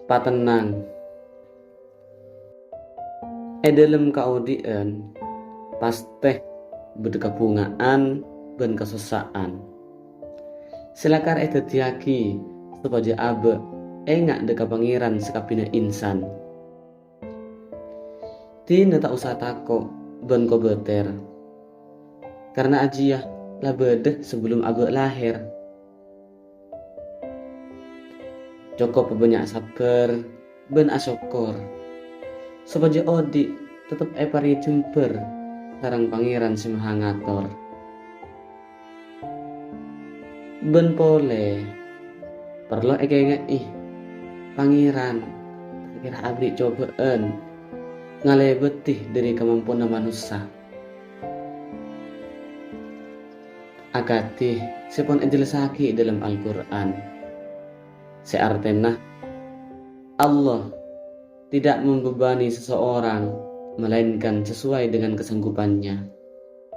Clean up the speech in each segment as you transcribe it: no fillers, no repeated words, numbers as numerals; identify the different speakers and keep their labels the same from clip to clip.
Speaker 1: patenang dalam kaudien pasteh berkepungaan ben kesusaan selakar tetiaki supaya abe engak deka pangeran sekapina insan tina tak usah tako ben ko beter karena ajiah lah bedeh sebelum abe lahir. Cukup banyak sabar ben asyukur supaya odi tetep pari jember sarang pangeran si maha ngatur. Ben pole perlu ih pangeran kira abri cobaan ngalebetih dari kemampuan manusia. Agatih sepon jelasaki dalam Al-Quran seartena Allah tidak membebani seseorang melainkan sesuai dengan kesanggupannya.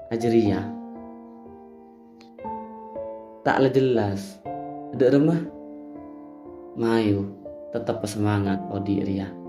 Speaker 1: Ajriyah taklah jelas ada remah mayu tetap semangat odi ria.